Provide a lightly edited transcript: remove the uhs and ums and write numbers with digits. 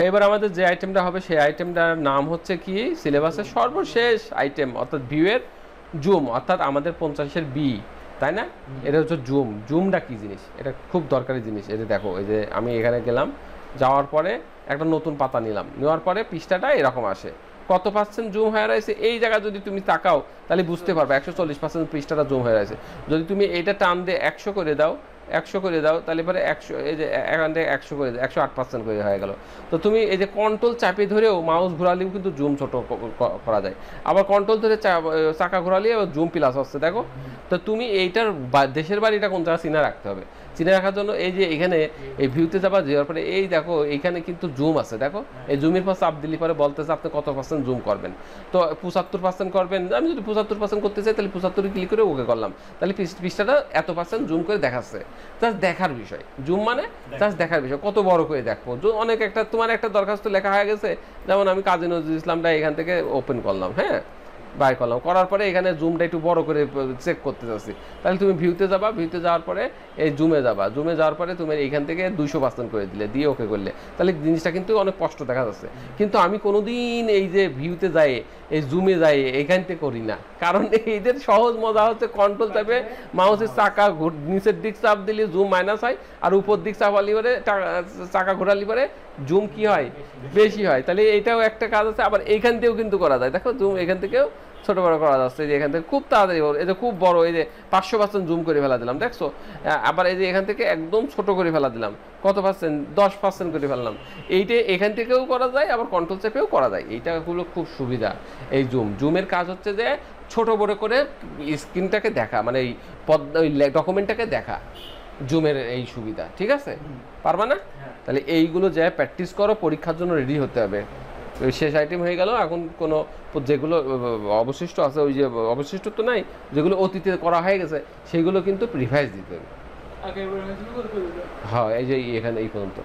এবার আমাদের যে আইটেমটা হবে সেই আইটেমটার নাম হচ্ছে কি, সিলেবাসের সর্বশেষ আইটেম অর্থাৎ ভিউয়ের জুম, অর্থাৎ আমাদের 50-এর বি, তাই না? এটা হচ্ছে জুম। জুমটা কি জিনিস? এটা খুব দরকারি জিনিস। এই যে দেখো, এই যে আমি এখানে গেলাম, যাওয়ার পরে একটা নতুন পাতা নিলাম, নেওয়ার পরে পৃষ্ঠাটা এরকম আসে। কত পার্সেন্ট জুম হয়ে রয়েছে এই জায়গা যদি তুমি তাকাও তাহলে বুঝতে পারবে 140% পৃষ্ঠাটা জুম হয়ে রয়েছে। যদি তুমি এইটা টান দিয়ে 100 করে দাও, 100 করে দাও, তাহলে পরে 100, এই যে এখান থেকে 100 করে দাও, 108% করে হয়ে গেল। তো তুমি এই যে কন্ট্রোল চাপে ধরেও মাউস ঘোরালেও কিন্তু জুম ছোট করা যায়। আবার কন্ট্রোল ধরে চাকা ঘোরালেও জুম প্লাস হচ্ছে, দেখো। তো তুমি এইটার দেশের বাড়িটা কোন জায়গায় চিনে রাখতে হবে। চিনে রাখার জন্য এই যে এখানে এই ভিউতে যাওয়ার পরে এই দেখো এইখানে কিন্তু জুম আছে, দেখো। এই জুমের পর চাপ দিলে পরে বলতেছে আপনি কত পার্সেন্ট জুম করবেন। তো 75% করবেন। আমি যদি 75% করতে চাই তাহলে 75 ক্লিক করে ওকে করলাম, তাহলে পৃষ্ঠাটা এত পার্সেন্ট জুম করে দেখাচ্ছে। জাস্ট দেখার বিষয়, জুম মানে জাস্ট দেখার বিষয়, কত বড় করে দেখবো। অনেক একটা তোমার একটা দরখাস্ত লেখা হয়ে গেছে, যেমন আমি কাজী নজরুল ইসলামটা এখান থেকে ওপেন করলাম, হ্যাঁ, বাই করলাম, করার পরে এখানে জুমটা একটু বড় করে চেক করতে যাচ্ছি, তাহলে তুমি ভিউতে যাবা, ভিউতে যাওয়ার পরে এই জুমে যাবা, জুমে যাওয়ার পরে তুমি এইখান থেকে 200% করে দিলে, দিয়ে ওকে করলে, তাহলে জিনিসটা কিন্তু অনেক কষ্ট দেখা যাচ্ছে। কিন্তু আমি কোনোদিন এই যে ভিউতে যাই, এই জুমে যাই, এইখান থেকে করি না, কারণ এইদের সহজ মজা হচ্ছে কন্ট্রোল চাপে মাউসের চাকা নিচের দিক চাপ দিলে জুম মাইনাস হয়, আর উপর দিক চাপালি পরে চাকা ঘোরালি পরে জুম কি হয়, বেশি হয়। তাহলে এটাও একটা কাজ আছে। আবার এইখান থেকেও কিন্তু করা যায়, দেখো জুম এখান থেকেও ছোট বড় করা যাচ্ছে। যে এখান থেকে খুব তাড়াতাড়ি, এই যে খুব বড়, এই যে 500% জুম করে ফেলা দিলাম, দেখছো। আবার এই যে এখান থেকে একদম ছোট করে ফেলা দিলাম, কত পার্সেন্ট, 10% করে ফেললাম। এইটা এখান থেকেও করা যায়, আবার কন্ট্রোল চেপেও করা যায়। এইটাগুলো খুব সুবিধা। এই জুমের কাজ হচ্ছে যে ছোট বড় করে স্ক্রিনটাকে দেখা, মানে এই ওই ডকুমেন্টটাকে দেখা, জুমের এই সুবিধা। ঠিক আছে, পারবা না? তাহলে এইগুলো যে প্র্যাকটিস করো, পরীক্ষার জন্য রেডি হতে হবে। শেষ আইটেম হয়ে গেল। এখন কোনো যেগুলো অবশিষ্ট আছে, ওই যে অবশিষ্ট তো নাই, যেগুলো অতীতে করা হয়ে গেছে সেগুলো কিন্তু রিভাইজ দিতে হবে। হ্যাঁ, এই যে এখানে এই পর্যন্ত।